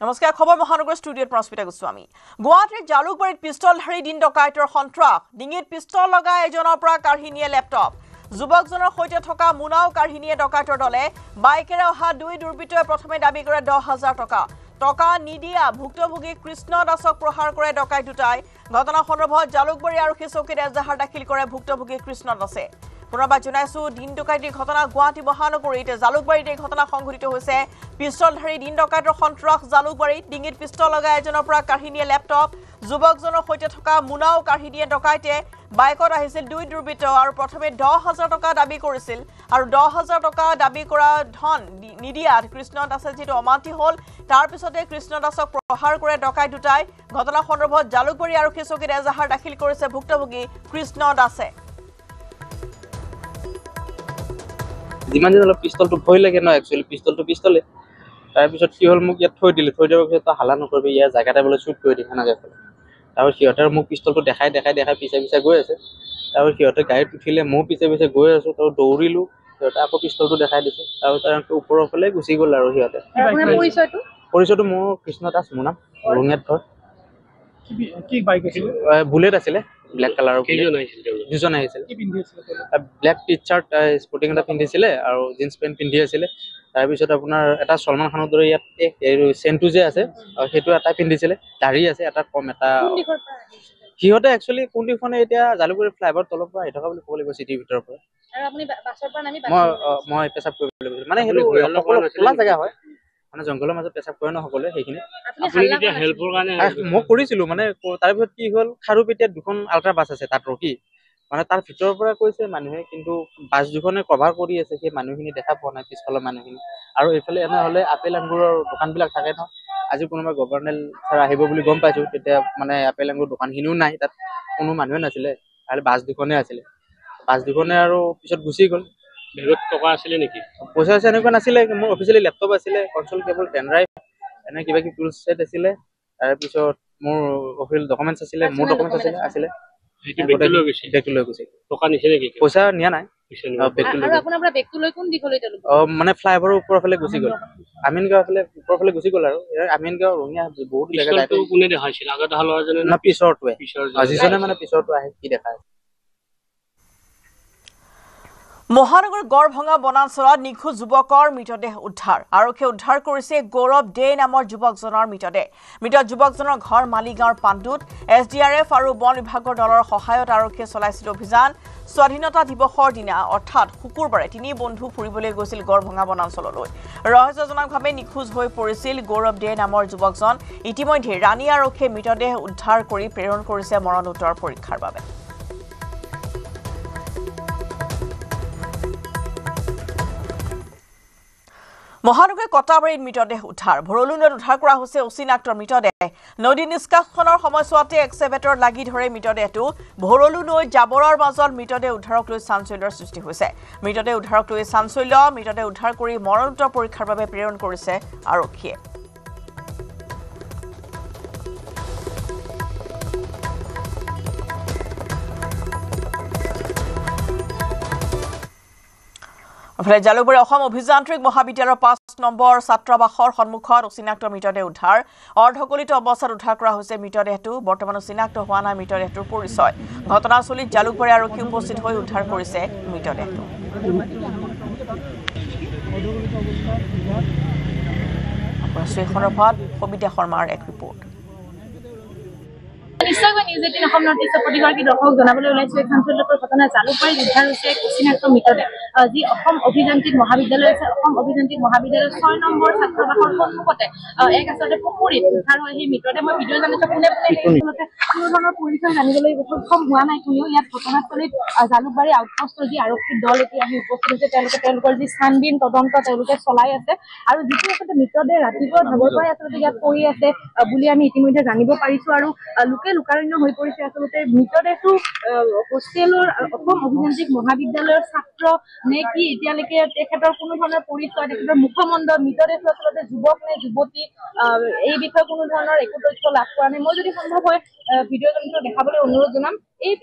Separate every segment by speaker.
Speaker 1: নমস্কাৰ খবৰ মহানগৰ ষ্টুডিঅ'ত প্ৰস্মিতা গোস্বামী গুৱাহাটীৰ জালুকবাৰীত পিস্তলধাৰী দিন ডকাইতৰ সন্ত্ৰাস ডিঙিত পিস্তল লগাই এজনৰ পৰা কাঢ়ি নিয়ে লেপটপ যুৱকজনৰ সৈতে থকা মুনাও কাঢ়ি নিয়ে ডকাইতৰ দলে বাইকেৰে অহা দুই দুৰ্বৃত্তই প্ৰথমে দাবী কৰে 10,000 টকা টকা নিদিয়া ভুক্তভোগী কৃষ্ণ দাসক প্ৰহাৰ কৰে ডকাইত দুটাই ঘটনা সন্দৰ্ভত জালুকবাৰী আৰক্ষী চকীত এজাহাৰ দাখিল কৰে ভুক্তভোগী কৃষ্ণ দাসে পুনৰবাৰ জনাইছো দিন ডকাইতিৰ ঘটনা গুৱাহাটী মহানগৰীত জালুকবাৰীত এই ঘটনা সংঘটিত হৈছে পিস্তলধাৰী দিন ডকাইতৰ সন্ত্ৰাস জালুকবাৰীত ডিঙিত পিস্তল লগাই এজনৰ পৰা কাঢ়ি নিয়ে লেপটপ যুৱকজনৰ সৈতে থকা মুনাও কাঢ়ি নিয়ে ডকাইতে বাইকত আহিছিল দুই দুৰ্বৃত্ত আৰু প্ৰথমে 10,000 টকা দাবী কৰিছিল আৰু 10,000 টকা দাবী কৰা ধন নিদিয়াত কৃষ্ণ দাসে যেটো অমান্তি হল তাৰ পিছতে কৃষ্ণ দাসক প্ৰহাৰ কৰে ডকাইত দুটাই ঘটনা সন্দৰ্ভত জালুকবাৰী আৰক্ষী চকীত এজাহাৰ দাখিল কৰিছে ভুক্তভোগী কৃষ্ণ দাসে
Speaker 2: যিমান দিন অলপ পিস্তলটো ভয় লাগে ন একচুৱেলি পিস্তলটো পিস্তলে তাৰপিছত কি হ'ল মোক ইয়াত থৈ দিলে থৈ দিয়াৰ পিছত হালা নকৰিবি ইয়াৰ জেগাতে বোলে শ্বুট কৰি দিছে নাযায় তাৰপিছত সিহঁতে মোক পিস্তলটো দেখাই পিছে গৈ আছে তাৰপিছত সিহঁতে গাড়ীত উঠিলে ময়ো পিছে গৈ আছোঁ তাৰ দৌৰিলোঁ সিহঁতে আকৌ পিস্তলটো দেখাই দিছে তাৰপিছত ওপৰৰ ফালে গুচি গ'ল আৰু সিহঁতে পৰিচয়টো মোৰ কৃষ্ণ দাস মোৰ নাম ৰঙিয়াত ঘৰ বুলেট আছিলে ব্লেক কালাৰৰ দুজন আহিছিল ব্লেক টি চাৰ্ট স্পৰ্টিং এটা পিন্ধিছিলে আৰু জিন্স পেণ্ট পিন্ধি আছিলে তাৰপিছত আপোনাৰ এটা সলমান খানৰ দৰে ইয়াত চেণ্টু যে আছে সেইটো এটা পিন্ধিছিলে দাঢ়ি আছে এটা কম এটা সিহঁতে একচুৱেলি কোনদিখনে এতিয়া জালুকবাৰী ফ্লাইঅভাৰ তলৰ পৰা আহি থকা বুলি ক'ব লাগিব চিটিৰ ভিতৰৰ পৰা মই পেচাব কৰিব লাগিব মানে সেইটো খোলা জেগা হয় মানে জংঘলৰ মাজত পেচাব কৰে ন সকলোৱে সেইখিনি মই কৰিছিলো মানে তাৰপিছত কি হ'ল খাৰুপেটীয়াত দুখন আল্ট্ৰা বাছ আছে তাত ৰখি মানে তাৰ ভিতৰৰ পৰা কৈছে মানুহে কিন্তু বাছ দুখনে কভাৰ কৰি আছে সেই মানুহখিনি দেখা পোৱা নাই পিছফালৰ মানুহখিনি আৰু এইফালে এনে হ'লে আপেল আঙুৰৰ দোকানবিলাক থাকে ন আজি কোনোবা গভৰ্ণমেণ্ট ছাৰ আহিব বুলি গম পাইছো তেতিয়া মানে আপেল আঙুৰ দোকানখিনিও নাই তাত কোনো মানুহে নাছিলে আৰু বাছ দুখনে আছিলে বাছ দুখনে আৰু পিছত গুচি গ'ল বেগত টকা আছিলে নেকি পইচা এনেকুৱা নাছিলে মোৰ অফিচিয়েলি লেপটপ আছিলে কনচল কেবল পেন ড্ৰাইভ এনে কিবা কিবি টুলছ ছেট আছিলে তাৰপিছত মোৰ অফিচিয়েল ডকুমেণ্টছ আছিলে মোৰ ডকুমেণ্টছ আছিলে পইচা নিয়া নাই মানে ফ্লাইঅভাৰৰ ওপৰৰ ফালে গুচি গ'ল আমিন গাঁৱৰ ফালে ওপৰৰ ফালে গুচি গ'ল আৰু আমিন গাঁও ৰঙিয়া বহুত পিছৰটোৱে যিজনে মানে পিছৰটো আহে কি দেখায়
Speaker 1: মহানগৰ গড়ভঙা বনাঞ্চলত নিখোজ যুৱকৰ মৃতদেহ উদ্ধাৰ আৰক্ষীয়ে উদ্ধাৰ কৰিছে গৌৰৱ দে নামৰ যুৱকজনৰ মৃত যুৱকজনৰ ঘৰ মালিগাঁৱৰ পাণ্ডুত SDRF আৰু বন বিভাগৰ দলৰ সহায়ত আৰক্ষীয়ে চলাইছিল অভিযান স্বাধীনতা দিৱসৰ দিনা অৰ্থাৎ শুকুৰবাৰে তিনি বন্ধু ফুৰিবলৈ গৈছিল গড়ভঙা বনাঞ্চললৈ ৰহস্যজনকভাৱে নিখোজ হৈ পৰিছিল গৌৰৱ দে নামৰ যুৱকজন ইতিমধ্যে ৰাণী আৰক্ষীয়ে মৃতদেহ উদ্ধাৰ কৰি প্ৰেৰণ কৰিছে মৰণোত্তৰ পৰীক্ষাৰ বাবে মহানগৰ কটাবাৰীত মৃতদেহ উদ্ধাৰ ভৰলু নদীত উদ্ধাৰ কৰা হৈছে অচিনাক্তৰ মৃতদেহ নদী নিষ্কাশনৰ সময়ছোৱাতে এক্সেভেটৰ লাগি ধৰে মৃতদেহটো ভৰলু নৈত জাবৰৰ মাজত মৃতদেহ উদ্ধাৰক লৈ চাঞ্চল্যৰ সৃষ্টি হৈছে মৃতদেহ উদ্ধাৰক লৈ চাঞ্চল্য মৃতদেহ উদ্ধাৰ কৰি মৰণোত্তৰ পৰীক্ষাৰ বাবে প্ৰেৰণ কৰিছে আৰক্ষীয়ে জালুকবাৰী অসম অভিযান্ত্ৰিক মহাবিদ্যালয়ৰ 5 নম্বৰ ছাত্ৰাবাসৰ সন্মুখত অচিনাক্ত মৃতদেহ উদ্ধাৰ অৰ্ধকলিত অৱস্থাত উদ্ধাৰ কৰা হৈছে মৃতদেহটো বৰ্তমান অচিনাক্ত হোৱা নাই মৃতদেহটোৰ পৰিচয় ঘটনাস্থলীত জালুকবাৰী আৰক্ষী উপস্থিত হৈ উদ্ধাৰ কৰিছে মৃতদেহটো সন্দৰ্ভত সবিতা শৰ্মাৰ এক ৰিপৰ্ট
Speaker 3: নিশ্চয়কৈ নিউজ 18 অসম নৰ্থ ইষ্টৰ প্ৰতিগৰাকী দৰ্শক জনাবলৈ ওলাইছে চাঞ্চল্যকৰ ঘটনা জালুকবাৰীত উদ্ধাৰ হৈছে অচিনাক্ত মৃতদেহ যি অসম অভিযান্ত্ৰিক মহাবিদ্যালয় আছে অসম অভিযান্ত্ৰিক মহাবিদ্যালয়ৰ 6 নম্বৰ ছাত্ৰাবাসৰ সন্মুখতে এক আচলতে পুখুৰীত উদ্ধাৰ হয় সেই মৃতদেহ মই ভিডিঅ' জানিছো কোনে আচলতে কোনো ধৰণৰ পৰিচয় জানিবলৈ সক্ষম হোৱা নাই কোনেও ইয়াত ঘটনাস্থলীত জালুকবাৰী আউটপোষ্টৰ যি আৰক্ষী দল এতিয়া আহি উপস্থিত হৈছে তেওঁলোকৰ যি ছানবিন তদন্ত তেওঁলোকে চলাই আছে আৰু যিটো আচলতে মৃতদেহ ৰাতিপুৱা ভাগৰ পৰাই আচলতে ইয়াত পৰি আছে বুলি আমি ইতিমধ্যে জানিব পাৰিছো আৰু লোকাৰণ্য হৈ পৰিছে আচলতে মৃতদেহটো হোষ্টেলৰ অসম অভিযান্ত্ৰিক মহাবিদ্যালয়ৰ ছাত্ৰ নে কি এতিয়ালৈকে তেখেতৰ কোনো ধৰণৰ পৰিচয় তেখেতৰ মুখমণ্ড মৃতদেহটো আচলতে যুৱক নে যুৱতী এই বিষয়ে কোনো ধৰণৰ একো তথ্য লাভ কৰা নাই মই যদি সম্ভৱ হয় ভিডিঅ' জনিত দেখাবলৈ অনুৰোধ জনাম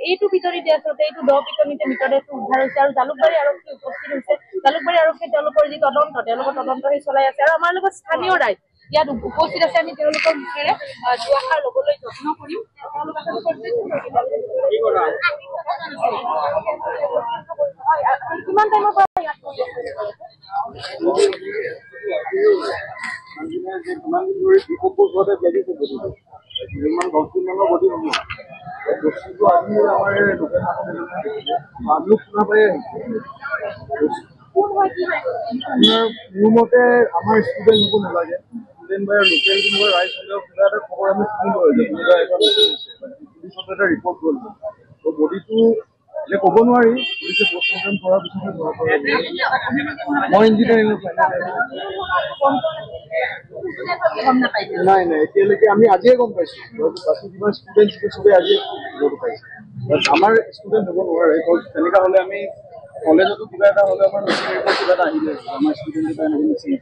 Speaker 3: এইটো ভিতৰতে আচলতে এইটো দ পিটনিতে মৃতদেহটো উদ্ধাৰ হৈছে আৰু জালুকবাৰী আৰক্ষী উপস্থিত হৈছে জালুকবাৰী আৰক্ষীয়ে তেওঁলোকৰ যি তদন্ত সেই চলাই আছে আৰু আমাৰ লগত স্থানীয় ৰাইজ ইয়াত উপস্থিত আছে আমি তেওঁলোকৰ মুখেৰে দুআষাৰ ল'বলৈ যত্ন কৰিম কিমান টাইমৰ পৰা ইয়াত
Speaker 4: মোৰ মতে আমাৰ ষ্টুডেণ্ট হ'ব নালাগে ষ্টুডেণ্ট বা লোকেল কোনোবা ৰাইজ হ'লেও কিবা এটা খবৰ আমি শুনিব যে কোনোবা এটা পুলিচত এটা ৰিপৰ্ট গ'ল ত' বডিটো এতিয়া ক'ব নোৱাৰি পুলিচে পষ্টমৰ্টেম কৰাৰ পিছতহে ধৰা পৰা মই ইঞ্জিনিয়াৰিঙৰ নাই এতিয়ালৈকে আমি আজিয়ে গম পাইছোঁ বাকী কিবা ষ্টুডেণ্ট চবেই আজিয়ে গম পাইছে আমাৰ ষ্টুডেণ্ট হ'ব নোৱাৰে তেনেকুৱা হ'লে আমি কলেজতো কিবা এটা হ'লে আমাৰ মেচিনাৰীৰ কিবা এটা আহিলে আমাৰ ষ্টুডেণ্ট এটা এনেকৈ মেচিন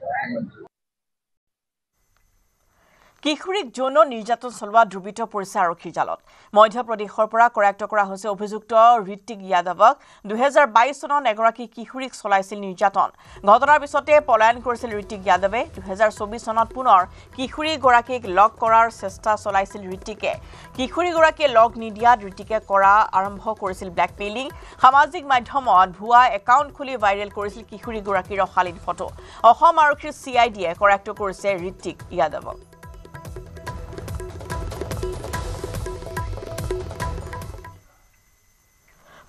Speaker 1: কিশোৰীক যৌন নিৰ্যাতন চলোৱা ধৃত পৰিছে আৰক্ষীৰ জালত মধ্যপ্ৰদেশৰ পৰা কৰায়ত্ব কৰা হৈছে অভিযুক্ত ঋত্বিক যাদৱক 2022 চনত এগৰাকী কিশোৰীক চলাইছিল নিৰ্যাতন ঘটনাৰ পিছতে পলায়ন কৰিছিল ঋত্বিক যাদৱে 2024 চনত পুনৰ কিশোৰীগৰাকীক লগ কৰাৰ চেষ্টা চলাইছিল ঋত্বিকে কিশোৰীগৰাকীয়ে লগ নিদিয়াত ঋত্বিকে কৰা আৰম্ভ কৰিছিল ব্লেকমেইলিং সামাজিক মাধ্যমত ভুৱা একাউণ্ট খুলি ভাইৰেল কৰিছিল কিশোৰীগৰাকীৰ অশালীন ফটো অসম আৰক্ষীৰ CIDয়ে কৰায়ত্ব কৰিছে ঋত্বিক যাদৱক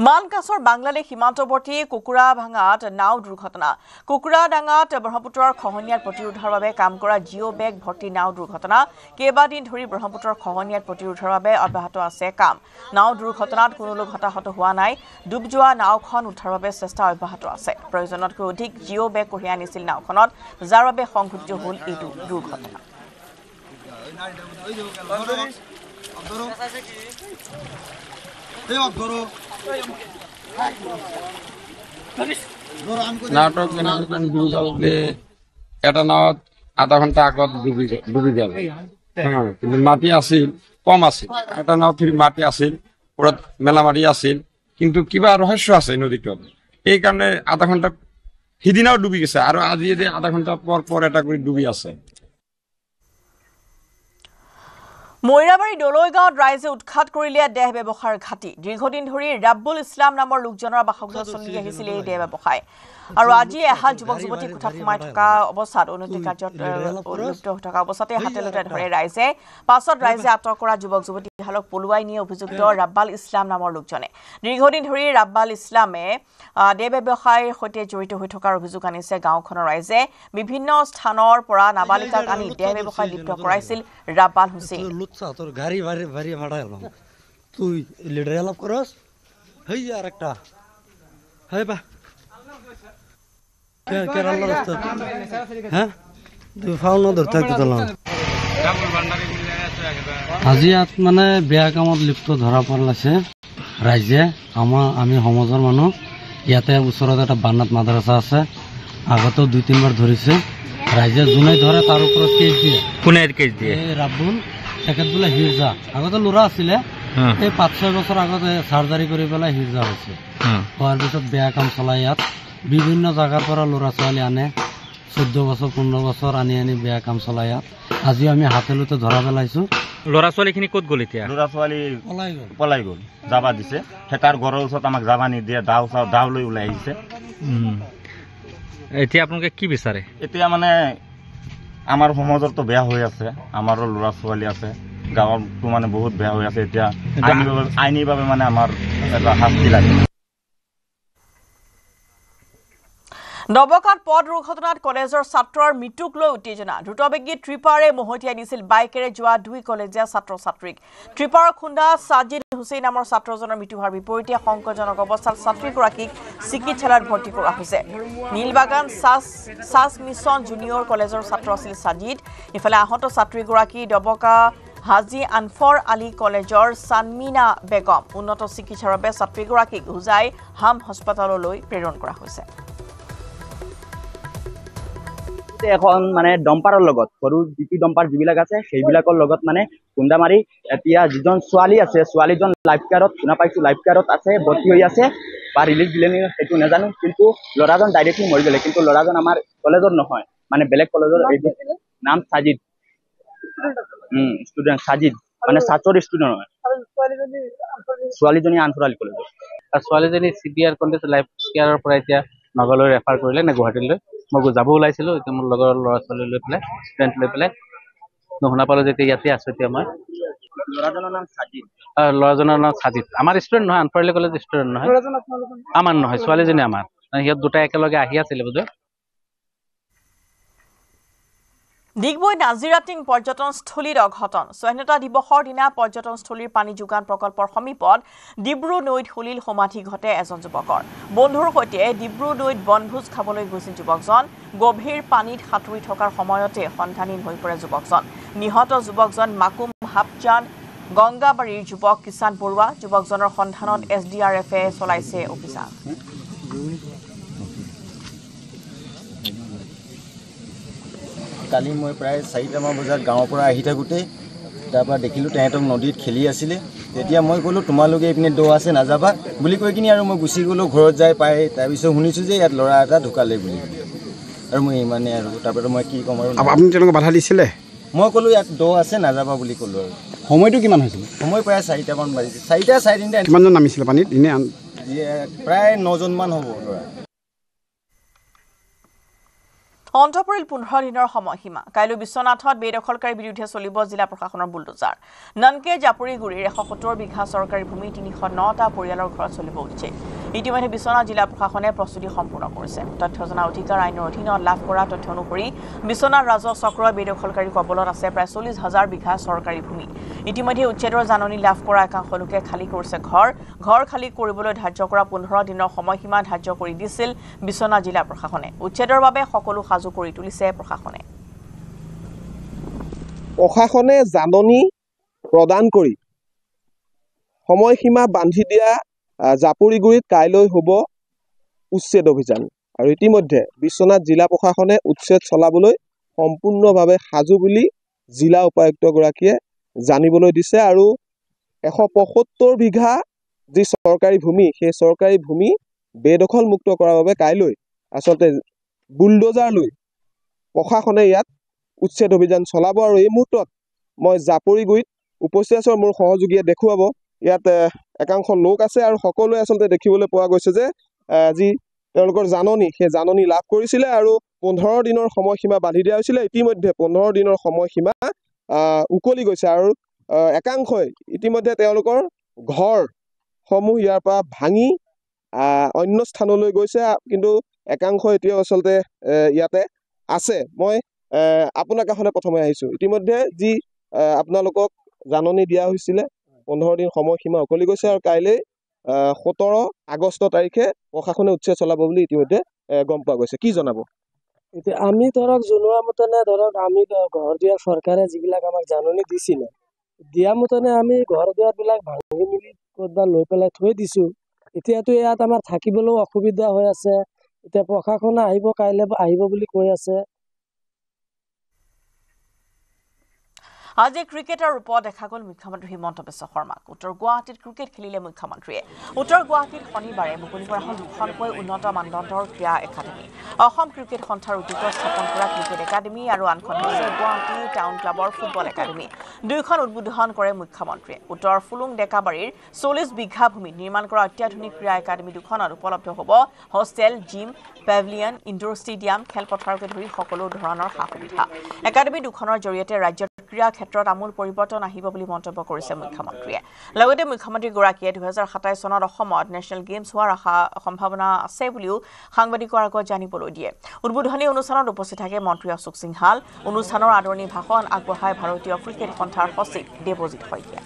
Speaker 1: মানকাছৰ বাংলাদেশ সীমান্তৱৰ্তী কুকুৰাভাঙাত নাও দুৰ্ঘটনা কুকুৰাডাঙাত ব্ৰহ্মপুত্ৰৰ খহনীয়াৰ প্ৰতিৰোধৰ বাবে কাম কৰা জিঅ' বেগ ভৰ্তি নাও দুৰ্ঘটনা কেইবাদিন ধৰি ব্ৰহ্মপুত্ৰৰ খহনীয়াৰ প্ৰতিৰোধৰ বাবে অব্যাহত আছে কাম নাও দুৰ্ঘটনাত কোনো লোক হতাহত হোৱা নাই ডুব যোৱা নাওখন উদ্ধাৰৰ বাবে চেষ্টা অব্যাহত আছে প্ৰয়োজনতকৈ অধিক জিঅ' বেগ কঢ়িয়াই আনিছিল নাওখনত যাৰ বাবে সংঘটিত হ'ল এইটো দুৰ্ঘটনা
Speaker 5: নাটক এটা নাৱত আধা ঘণ্টা আগত ডুবি গেল কিন্তু মাটি আছিল কম আছিল এটা নাও ফিৰি মাটি আছিল ওপৰত মেলামাৰি আছিল কিন্তু কিবা ৰহস্য আছে নদীটোত এইকাৰণে আধা ঘণ্টা সিদিনাও ডুবি গৈছে আৰু আজি আধা ঘণ্টা পৰ এটা কৰি ডুবি আছে
Speaker 1: মৈৰাবাৰী দলৈগাঁৱত ৰাইজে উৎখাত কৰিলে দেহ ব্যৱসায়ৰ ঘাটি দীৰ্ঘদিন ধৰি ৰাব্বুল ইছলাম নামৰ লোকজনৰ বাসগৃহত চলি আহিছিল এই দেহ ব্যৱসায় আৰু আজি এহাল যুৱক যুৱতী কোঠাত সোমাই থকা অৱস্থাত উন্নতি কাৰ্যত লিপ্ত হৈ থকা অৱস্থাতে হাতে লোটে ধৰে ৰাইজে পাছত ৰাইজে আটক কৰা যুৱক যুৱতীহালক পলুৱাই নিয়ে অভিযুক্ত ৰাব্বাল ইছলাম নামৰ লোকজনে দীৰ্ঘদিন ধৰি ৰাব্বাল ইছলামে দেহ ব্যৱসায়ৰ সৈতে জড়িত হৈ থকাৰ অভিযোগ আনিছে গাঁওখনৰ ৰাইজে বিভিন্ন স্থানৰ পৰা নাবালিকাক আনি দেহ ব্যৱসায় লিপ্ত কৰাইছিল ৰাব্বাল হুছেইন
Speaker 6: তোর গাড়ি ভারী ভাড়া এলাম তুই লিডার হেল্প করস হই আর একটা হয় বা কেরালা রাস্তা হ্যাঁ তুই ফাউন ধরতে চলাম আজি ইয়াত মানে বেয়া কামত লিপ্ত ধৰা পেলাইছে ৰাইজে আমি সমাজৰ মানুহ ইয়াতে ওচৰত এটা বান্নাত মাদ্ৰাছা আছে আগতেও 2-3 বাৰ ধৰিছে ৰাইজে যোনে ধৰে তাৰ ওপৰত কেছ দিয়ে কোনে কেছ দিয়ে ৰাব্বুল তেখেত বোলে হিৰজা আগতে ল'ৰা আছিলে এই 5-6 বছৰ আগতে চাৰ্জাৰী কৰি পেলাই হিৰজা হৈছে হোৱাৰ পিছত বেয়া কাম চলাই ইয়াত বিভিন্ন জাগাৰ পৰা ল'ৰা ছোৱালী আনে 14 বছৰ 15 বছৰ আনি বেয়া কাম চলাই ইয়াত আজি আমি হাতেলতে ধৰা পেলাইছো
Speaker 2: ল'ৰা ছোৱালীখিনি ক'ত গ'ল এতিয়া
Speaker 7: ল'ৰা ছোৱালী পলাই গ'ল যাবা দিছে তাৰ ঘৰৰ ওচৰত আমাক যাবা নিদিয়ে দাও লৈ ওলাই আহিছে
Speaker 2: এতিয়া আপোনালোকে কি বিচাৰে
Speaker 7: এতিয়া মানে আমাৰ সমাজৰতো বেয়া হৈ আছে আমাৰো ল'ৰা ছোৱালী আছে গাঁৱতো মানে বহুত বেয়া হৈ আছে এতিয়া আইনীভাৱে মানে আমাৰ এটা শাস্তি লাগে
Speaker 1: নবকাত পথ দুৰ্ঘটনাত কলেজৰ ছাত্ৰৰ মৃত্যুক লৈ উত্তেজনা দ্ৰুতবেগী ট্ৰিপাৰে মহতিয়াই নিছিল বাইকেৰে যোৱা 2 কলেজীয়া ছাত্ৰ ছাত্ৰীক ট্ৰিপাৰৰ খুন্দা সাজিদ হুছেইন নামৰ ছাত্ৰজনৰ মৃত্যু হোৱাৰ বিপৰীতে সংকটজনক অৱস্থাত ছাত্ৰীগৰাকীক চিকিৎসালয়ত ভৰ্তি কৰা হৈছে নীলবাগান সাজ মিছন জুনিয়ৰ কলেজৰ ছাত্ৰ আছিল সাজিদ ইফালে আহত ছাত্ৰীগৰাকী দবকা হাজি আনফৰ আলী কলেজৰ সানমিনা বেগম উন্নত চিকিৎসাৰ বাবে ছাত্ৰীগৰাকীক হুজাই হাম হাস্পতাললৈ প্ৰেৰণ কৰা হৈছে
Speaker 8: এখন মানে ডম্পাৰৰ লগত সৰু ডিপি ডম্পাৰ যিবিলাক আছে সেইবিলাকৰ লগত মানে খুন্দা মাৰি এতিয়া যিজন ছোৱালী আছে ছোৱালীজন লাইফ কেয়াৰত শুনা পাইছো লাইফ কেয়াৰত আছে ভৰ্তি হৈ আছে বা ৰিলিজ দিলে সেইটো নাজানো কিন্তু ল'ৰাজন ডাইৰেক্টলি মৰি গ'লে কিন্তু ল'ৰাজন আমাৰ কলেজৰ নহয় মানে বেলেগ কলেজৰ নাম সাজিদ ষ্টুডেণ্ট সাজিদ মানে ছাত্ৰৰ ষ্টুডেণ্ট হয় ছোৱালীজনী আনফৰালি কলেজত
Speaker 9: ছোৱালীজনী CPR কণ্টেষ্ট লাইফ কেয়াৰৰ পৰা এতিয়া নগাঁৱলৈ ৰেফাৰ কৰিলে নে গুৱাহাটীলৈ মই যাব ওলাইছিলোঁ এতিয়া মোৰ লগৰ ল'ৰা ছোৱালী লৈ পেলাই ষ্টুডেণ্ট লৈ পেলাই মই শুনা পালোঁ যে এতিয়া ইয়াতে আছোঁ এতিয়া মই
Speaker 8: ল'ৰাজনৰ নাম সাজিদ
Speaker 9: ল'ৰাজনৰ নাম সাজিদ আমাৰ ষ্টুডেণ্ট নহয় আনফাৰলি কলেজ ষ্টুডেণ্ট নহয় আমাৰ নহয় ছোৱালীজনী আমাৰ সিহঁত দুটা একেলগে আহি আছিলে বোধহয়
Speaker 1: ডিগবৈ নাজিৰাটিং পৰ্যটনস্থলীৰ অঘটন স্বাধীনতা দিৱসৰ দিনা পৰ্যটনস্থলীৰ পানী যোগান প্ৰকল্পৰ সমীপত ডিব্ৰু নৈত হলিল সমাধি ঘটে এজন যুৱকৰ বন্ধুৰ সৈতে ডিব্ৰু নৈত বনভোজ খাবলৈ গৈছিল যুৱকজন গভীৰ পানীত সাঁতুৰি থকাৰ সময়তে সন্ধানহীন হৈ পৰে যুৱকজন নিহত যুৱকজন মাকুম হাপচান গংগাবাৰীৰ যুৱক কিষাণ বৰুৱা যুৱকজনৰ সন্ধানত SDRFে চলাইছে অভিযান
Speaker 10: কালি মই প্ৰায় 4টামান বজাত গাঁৱৰ পৰা আহি থাকোঁতে তাৰপৰা দেখিলোঁ তেহেঁতক নদীত খেলি আছিলে তেতিয়া মই ক'লোঁ তোমালোকে এইপিনে দ আছে নাযাবা বুলি কৈ কিনি আৰু মই গুচি গ'লোঁ ঘৰত যাই পাই তাৰপিছত শুনিছোঁ যে ইয়াত ল'ৰা এটা ঢুকালে বুলি আৰু মই ইমানেই আৰু তাৰপৰা মই কি ক'ম আৰু
Speaker 11: আপুনি তেওঁলোকে বাধা দিছিলে
Speaker 10: মই ক'লোঁ ইয়াত দ আছে নাযাবা বুলি ক'লোঁ আৰু
Speaker 11: সময়টো কিমান হৈছিল
Speaker 10: সময় প্ৰায় 4টামান বাজিছে 4টা 3:30
Speaker 11: কিমানজন নামিছিলে পানীত এনে
Speaker 10: প্ৰায় 9জনমান হ'ব ল'ৰা
Speaker 1: অন্ত পৰিল 15 দিনৰ সময়সীমা কাইলৈ বিশ্বনাথত বেদখলকাৰীৰ বিৰুদ্ধে চলিব জিলা প্ৰশাসনৰ বুলডোজাৰ ননকে জাপুৰিগুৰিৰ 170 বিঘা চৰকাৰী ভূমি 309টা পৰিয়ালৰ ঘৰত চলিব উচ্ছেদ ইতিমধ্যে বিশ্বনাথ জিলা প্ৰশাসনে প্ৰস্তুতি সম্পূৰ্ণ কৰিছে তথ্য জনা অধিকাৰ আইনৰ অধীনত লাভ কৰা তথ্য অনুসৰি বিশ্বনাথ ৰাজহ চক্ৰৰ বেদখলকাৰীৰ কবলত আছে প্ৰায় 40,000 বিঘা চৰকাৰী ভূমি ইতিমধ্যে উচ্ছেদৰ জাননী লাভ কৰা একাংশ লোকে খালী কৰিছে ঘৰ খালী কৰিবলৈ ধাৰ্য কৰা 15 দিনৰ সময়সীমা ধাৰ্য কৰি দিছিল বিশ্বনাথ জিলা প্ৰশাসনে উচ্ছেদৰ বাবে সকলো সাজু কৰি তুলিছে
Speaker 12: প্ৰশাসনে জাননী প্ৰদান কৰি সময়সীমা বান্ধি দিয়া জাপুৰিগুৰিত কাইলৈ হ'ব উচ্ছেদ অভিযান আৰু ইতিমধ্যে বিশ্বনাথ জিলা প্ৰশাসনে উচ্ছেদ চলাবলৈ সম্পূৰ্ণভাৱে সাজু বুলি জিলা উপায়ুক্তগৰাকীয়ে জানিবলৈ দিছে আৰু 175 বিঘা যি চৰকাৰী ভূমি সেই চৰকাৰী ভূমি বেদখল মুক্ত কৰাৰ বাবে কাইলৈ আচলতে বুলডোজাৰ লৈ প্ৰশাসনে ইয়াত উচ্ছেদ অভিযান চলাব আৰু এই মুহূৰ্তত মই জাপুৰিগুৰিত উপস্থিত আছোঁ মোৰ সহযোগীয়ে দেখুৱাব ইয়াত একাংশ লোক আছে আৰু সকলোৱে আচলতে দেখিবলৈ পোৱা গৈছে যে যি তেওঁলোকৰ জাননী সেই জাননী লাভ কৰিছিলে আৰু 15 দিনৰ সময়সীমা বান্ধি দিয়া হৈছিলে ইতিমধ্যে 15 দিনৰ সময়সীমা উকলি গৈছে আৰু একাংশই ইতিমধ্যে তেওঁলোকৰ ঘৰসমূহ ইয়াৰ পৰা ভাঙি অন্য স্থানলৈ গৈছে কিন্তু একাংশ এতিয়াও আচলতে ইয়াতে আছে মই আপোনাৰ কাষলৈ প্ৰথমে আহিছোঁ ইতিমধ্যে যি আপোনালোকক জাননী দিয়া হৈছিলে 15 দিন সময়সীমা উকলি গৈছে আৰু কাইলৈ 17 আগষ্ট তাৰিখে প্ৰশাসনে উচ্ছেদ চলাব বুলি ইতিমধ্যে গম পোৱা গৈছে কি জনাব
Speaker 13: এতিয়া আমি ধৰক জনোৱা মতেনে ধৰক আমি ঘৰ দুৱাৰ চৰকাৰে যিবিলাক আমাক জাননী দিছিলে দিয়া মতেনে আমি ঘৰ দুৱাৰবিলাক ভাঙি মেলি ক'ৰবাত লৈ পেলাই থৈ দিছোঁ এতিয়াতো ইয়াত আমাৰ থাকিবলৈও অসুবিধা হৈ আছে এতিয়া প্ৰশাসনে আহিব কাইলৈ আহিব বুলি কৈ আছে
Speaker 1: আজি ক্ৰিকেটৰ ৰূপত দেখা গ'ল মুখ্যমন্ত্ৰী হিমন্ত বিশ্ব শৰ্মাক উত্তৰ গুৱাহাটীত ক্ৰিকেট খেলিলে মুখ্যমন্ত্ৰীয়ে উত্তৰ গুৱাহাটীত শনিবাৰে মুকলি কৰা হ'ল দুখনকৈ উন্নত মানদণ্ডৰ ক্ৰীড়া একাডেমী অসম ক্ৰিকেট সন্থাৰ উদ্যোগত স্থাপন কৰা ক্ৰিকেট একাডেমী আৰু আনখন হৈছে গুৱাহাটী টাউন ক্লাবৰ ফুটবল একাডেমী দুয়োখন উদ্বোধন কৰে মুখ্যমন্ত্ৰীয়ে উত্তৰ ফুলুং ডেকাবাৰীৰ 40 বিঘা ভূমিত নিৰ্মাণ কৰা অত্যাধুনিক ক্ৰীড়া একাডেমী দুখনত উপলব্ধ হ'ব hostel gym pavilion indoor stadium খেলপথাৰকে ধৰি সকলো ধৰণৰ সা সুবিধা একাডেমী দুখনৰ জৰিয়তে ৰাজ্যৰ ক্ৰীড়া ক্ষেত্ৰত আমূল পৰিৱৰ্তন আহিব বুলি মন্তব্য কৰিছে মুখ্যমন্ত্ৰীয়ে লগতে মুখ্যমন্ত্ৰীগৰাকীয়ে 2027 চনত অসমত নেশ্যনেল গেমছ হোৱাৰ সম্ভাৱনা আছে বুলিও সাংবাদিকৰ আগত জানিবলৈ দিয়ে উদ্বোধনী অনুষ্ঠানত উপস্থিত থাকে মন্ত্ৰী অশোক সিংহাল অনুষ্ঠানৰ আদৰণি ভাষণ আগবঢ়াই ভাৰতীয় ক্ৰিকেট সন্থাৰ সচিব Debajit Saikia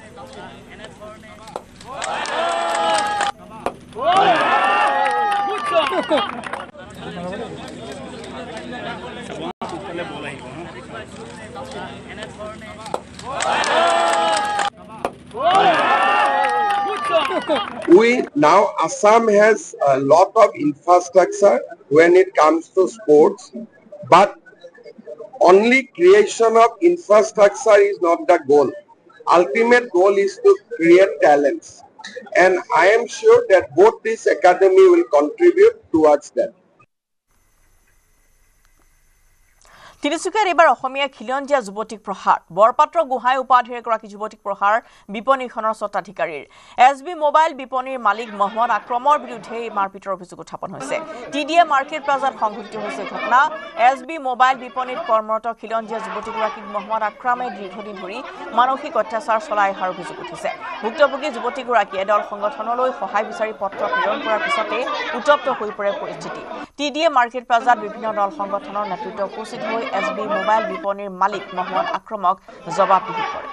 Speaker 14: Now Assam has a lot of infrastructure when it comes to sports, but only creation of infrastructure is not the goal. Ultimate goal is to create talents, and I am sure that both this academy will contribute towards that.
Speaker 1: তিনিচুকীয়াত এইবাৰ অসমীয়া খিলঞ্জীয়া যুৱতীক প্ৰহাৰ বৰপাত্ৰ গোহাঁই উপাধিৰ এগৰাকী যুৱতীক প্ৰহাৰ বিপণীখনৰ স্বত্বাধিকাৰীৰ SB mobile বিপণীৰ মালিক মহম্মদ আক্ৰমৰ বিৰুদ্ধে এই মাৰপিটৰ অভিযোগ উত্থাপন হৈছে TDA মাৰ্কেট প্লাজাত সংঘটিত হৈছে ঘটনা SB মোবাইল বিপণীত কৰ্মৰত খিলঞ্জীয়া যুৱতীগৰাকীক মহম্মদ আক্ৰমে দীৰ্ঘদিন ধৰি মানসিক অত্যাচাৰ চলাই অহাৰ অভিযোগ উঠিছে ভুক্তভোগী যুৱতীগৰাকীয়ে দল সংগঠনলৈ সহায় বিচাৰি পত্ৰ প্ৰেৰণ কৰাৰ পিছতে উত্তপ্ত হৈ পৰে পৰিস্থিতি TDA মাৰ্কেট প্লাজাত বিভিন্ন দল সংগঠনৰ নেতৃত্ব উপস্থিত হৈ SB মোবাইল বিপণীৰ মালিক মহম্মদ আক্ৰমক জবাবদিহি কৰে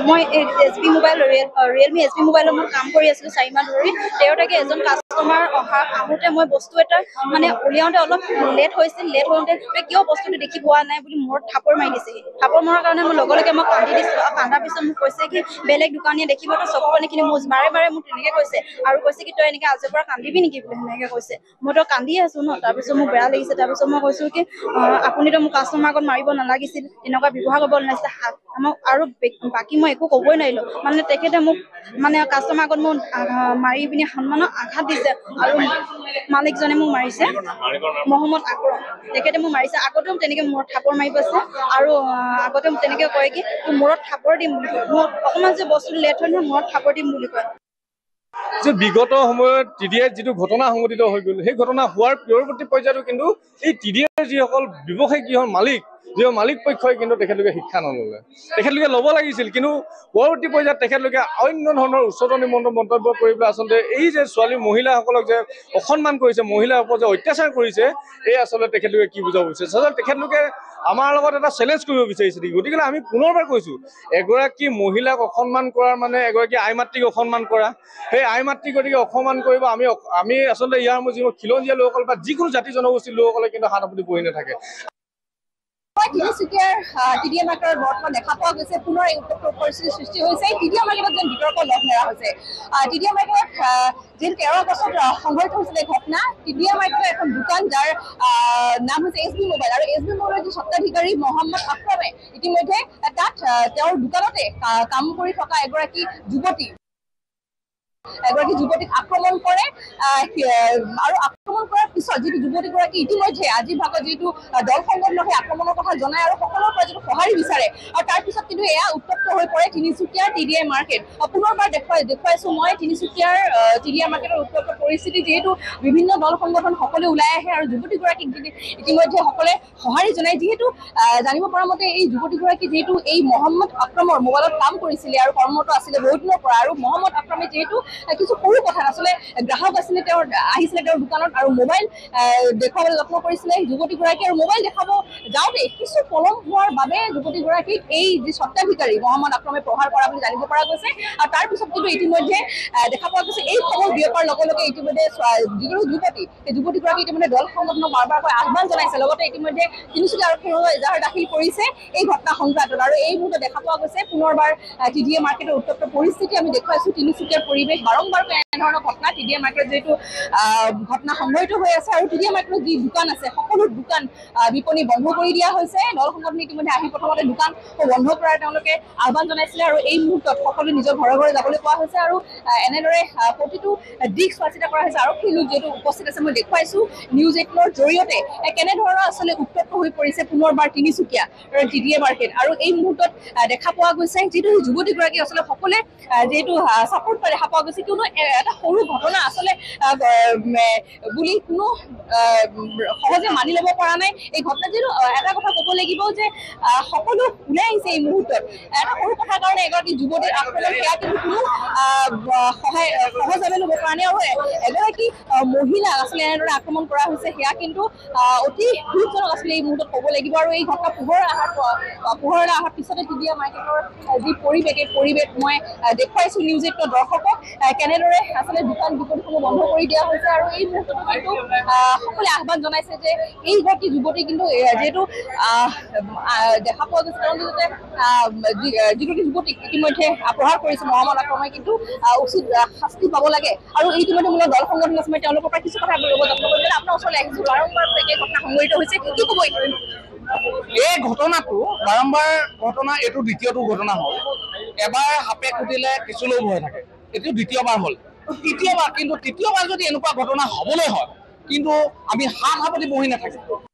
Speaker 15: মই SB মোবাইল ৰিয়েলমি SB মোবাইলৰ মই কাম কৰি আছিলোঁ 4 মাহ ধৰি তেওঁতাকে এজন কাষ্টমাৰ আহোঁতে মই বস্তু এটা মানে উলিয়াওঁতে অলপ লেট হৈছিল লেট হওঁতে কিয় বস্তুটো দেখি পোৱা নাই বুলি মোৰ থাপৰ মাৰি দিছে থাপৰ মৰাৰ কাৰণে মই লগে লগে মই কান্দি দিছোঁ কান্দাৰ পিছত মোক কৈছে কি বেলেগ দোকানীয়ে দেখিব তো চকু পানীখিনি মোৰ বাৰে বাৰে মোক তেনেকৈ কৈছে আৰু কৈছে কি তই এনেকৈ আজিৰ পৰা কান্দিবি নেকি বুলি সেনেকৈ কৈছে মইতো কান্দিয়ে আছোঁ ন তাৰপিছত মোক বেয়া লাগিছে তাৰপিছত মই কৈছোঁ কি আপুনিতো মোক কাষ্টমাৰ আগত মাৰিব নালাগিছিল এনেকুৱা ব্যৱহাৰ কৰিব নালাগিছিল আমাক আৰু বাকী মই একো ক'বই নোৱাৰিলোঁ মানে তেখেতে মোক মানে কাষ্টমাৰ আগত মোক মাৰি পিনি সন্মানক আঘাত দিছে আৰু মালিকজনে মোক মাৰিছে মহম্মদ আক্ৰম তেখেতে মোক মাৰিছে আগতেও তেনেকৈ মূৰত থাপৰ মাৰি পাইছে আৰু আগতে তেনেকৈ কয় কি মূৰত থাপৰ দিম বুলি কয় মোৰ অকণমান যে বস্তুটো লেট হয় নহয় মূৰত থাপৰ দিম বুলি কয়
Speaker 4: যে বিগত সময়ত TDAত যিটো ঘটনা সংঘটিত হৈ গ'ল সেই ঘটনা হোৱাৰ পৰৱৰ্তী পৰ্যায়তো কিন্তু এই TDAৰ যিসকল ব্যৱসায়িক যিসকল মালিক পক্ষই কিন্তু তেখেতলোকে শিক্ষা নল'লে তেখেতলোকে ল'ব লাগিছিল কিন্তু পৰৱৰ্তী পৰ্যায়ত তেখেতলোকে অন্য ধৰণৰ উচ্চতনী মন্তব্য কৰি পেলাই আচলতে এই যে ছোৱালী মহিলাসকলক যে অসন্মান কৰিছে মহিলাৰ ওপৰত যে অত্যাচাৰ কৰিছে এই আচলতে তেখেতলোকে কি বুজাব বিচাৰিছে আচলতে তেখেতলোকে আমাৰ লগত এটা চেলেঞ্জ কৰিব বিচাৰিছে গতিকে আমি পুনৰবাৰ কৈছোঁ এগৰাকী মহিলাক অসন্মান কৰাৰ মানে এগৰাকী আই মাতৃক অসন্মান কৰা সেই আই মাতৃক গতিকে অসন্মান কৰিব আমি আচলতে ইয়াৰ যিবোৰ খিলঞ্জীয়া লোকসকল বা যিকোনো জাতি জনগোষ্ঠীৰ লোকসকলে কিন্তু হাত আপুনি বহি নাথাকে
Speaker 16: তিনিচুকীয়াৰ TDA মাৰ্কেটত বৰ্তমান দেখা পোৱা গৈছে পুনৰ এই উত্তপ্ত পৰিস্থিতিৰ সৃষ্টি হৈছে TDA মাৰ্কেটত যেন বিতৰ্ক লগ নেৰা হৈছে TDA মাৰ্কেটত যিটো 13 বছৰত সংঘটিত হৈছিলে ঘটনা TDA মাৰ্কেটৰ এখন দোকান যাৰ নাম হৈছে SB মোবাইল আৰু SB মোবাইলৰ যি স্বত্বাধিকাৰী মহম্মদ আক্ৰমে ইতিমধ্যে তাত তেওঁৰ দোকানতে কাম কৰি থকা এগৰাকী যুৱতীক আক্ৰমণ কৰে আৰু আক্ৰমণ কৰাৰ পিছত যিটো যুৱতীগৰাকী ইতিমধ্যে আজিৰ ভাগত যিটো দল সংগঠনৰ সেই আক্ৰমণৰ কথা জনায় আৰু সকলোৰে পৰা যিটো সঁহাৰি বিচাৰে আৰু তাৰ পিছত কিন্তু এয়া উত্তপ্ত হৈ পৰে তিনিচুকীয়াৰ TDA মাৰ্কেট পুনৰবাৰ দেখুৱাইছোঁ মই তিনিচুকীয়াৰ TDA মাৰ্কেটৰ উত্তপ্ত পৰিস্থিতি যিহেতু বিভিন্ন দল সংগঠন সকলোৱে ওলাই আহে আৰু যুৱতীগৰাকীক ইতিমধ্যে সকলোৱে সঁহাৰি জনায় যিহেতু জানিব পৰা মতে এই যুৱতীগৰাকী যিহেতু এই মহম্মদ আক্ৰমৰ মোবাইলত কাম কৰিছিলে আৰু কৰ্মৰত আছিলে বহুত দিনৰ পৰা আৰু মহম্মদ আক্ৰমে যিহেতু কিছু সৰু কথা আচলতে গ্ৰাহক আছিলে তেওঁৰ আহিছিলে তেওঁৰ দোকানত আৰু মোবাইল দেখুৱাবলৈ যত্ন কৰিছিলে যুৱতীগৰাকী আৰু মোবাইল দেখাব যাওঁতে কিছু পলম হোৱাৰ বাবে যুৱতীগৰাকীক এই যি স্বত্বাধিকাৰী মহম্মদ আক্ৰমে প্ৰহাৰ কৰা বুলি জানিব পৰা গৈছে আৰু তাৰ পিছত কিন্তু ইতিমধ্যে দেখা পোৱা গৈছে এই খবৰ বিয়পাৰ লগে লগে ইতিমধ্যে যিগৰাকী যুৱতী সেই যুৱতীগৰাকী ইতিমধ্যে দল সংগঠনক বাৰবাৰকৈ আহ্বান জনাইছে লগতে ইতিমধ্যে তিনিচুকীয়া আৰক্ষীয়ে এজাহাৰ দাখিল কৰিছে এই ঘটনা সংক্ৰান্তত আৰু এই মুহূৰ্তত দেখা পোৱা গৈছে পুনৰবাৰ TDA মাৰ্কেটৰ উত্তপ্ত পৰিস্থিতি আমি দেখুৱাইছোঁ তিনিচুকীয়াৰ পৰিৱেশ বাৰম্বাৰ এনেধৰণৰ ঘটনা TDA মাৰ্কেটত যিহেতু ঘটনা সংঘটিত হৈ আছে আৰু TDA মাৰ্কেটত যি দোকান আছে সকলো দোকান বিপণী বন্ধ কৰি দিয়া হৈছে দল সংগঠনে ইতিমধ্যে আহি প্ৰথমতে দোকান বন্ধ কৰাৰ তেওঁলোকে আহ্বান জনাইছিলে আৰু এই মুহূৰ্তত সকলো নিজৰ ঘৰে ঘৰে যাবলৈ কোৱা হৈছে আৰু এনেদৰে প্ৰতিটো দিশ চোৱা চিতা কৰা হৈছে আৰক্ষী লোক যিহেতু উপস্থিত আছে মই দেখুৱাইছোঁ নিউজ 18ৰ জৰিয়তে কেনেধৰণৰ আচলতে উত্তপ্ত হৈ পৰিছে পুনৰবাৰ তিনিচুকীয়া TDA মাৰ্কেট আৰু এই মুহূৰ্তত দেখা পোৱা গৈছে যিটো যুৱতীগৰাকী আচলতে সকলোৱে যিহেতু ছাপোৰ্ট কৰে দেখা পোৱা গৈছে কিয়নো এটা সৰু ঘটনা আচলতে বুলি কোনো সহজে মানি ল'ব পৰা নাই এই ঘটনা যিহেতু এটা কথা ক'ব লাগিব যে সকলো ওলাই আহিছে এই মুহূৰ্তত এটা সৰু কথাৰ কাৰণে এগৰাকী যুৱতীৰ আক্ৰমণ সেয়া কিন্তু কোনো সহজভাৱে ল'ব পৰা নাই আৰু এগৰাকী মহিলা আচলতে এনেদৰে আক্ৰমণ কৰা হৈছে সেয়া কিন্তু অতি দুখজনক আছিলে এই মুহূৰ্তত ক'ব লাগিব আৰু এই ঘটনা পোহৰলৈ অহাৰ পিছতে TDA মাৰ্কেটৰ যি পৰিৱেশ এই পৰিৱেশ মই দেখুৱাইছোঁ নিউজ 18 দৰ্শকক কেনেদৰে আচলতে দোকান বিপণীসমূহ বন্ধ কৰি দিয়া হৈছে আৰু এই মুহূৰ্তত কিন্তু সকলোৱে আহ্বান জনাইছে যে এই গৰাকী যুৱতী কিন্তু যিহেতু দেখা পোৱা গৈছে তেওঁলোকে যিগৰাকী যুৱতীক ইতিমধ্যে প্ৰহাৰ কৰিছে মহামল আক্ৰমণে কিন্তু উচিত শাস্তি পাব লাগে আৰু ইতিমধ্যে মূলত দল সংগঠন আছে মই তেওঁলোকৰ পৰা কিছু কথা ল'ব যত্ন কৰিলে আপোনাৰ ওচৰলৈ আহিছোঁ বাৰম্বাৰ একে ঘটনা সংঘটিত হৈছে কি ক'ব
Speaker 17: এই ঘটনাটো বাৰম্বাৰ ঘটনা এইটো দ্বিতীয়টো ঘটনা হ'ল এবাৰ সাপে খুটিলে কিছুলৈ ভয় থাকে এইটো দ্বিতীয়বাৰ হ'ল তৃতীয়বাৰ যদি এনেকুৱা ঘটনা হ'বলৈ হয় কিন্তু আমি হাত সাৱটি বহি নাথাকিম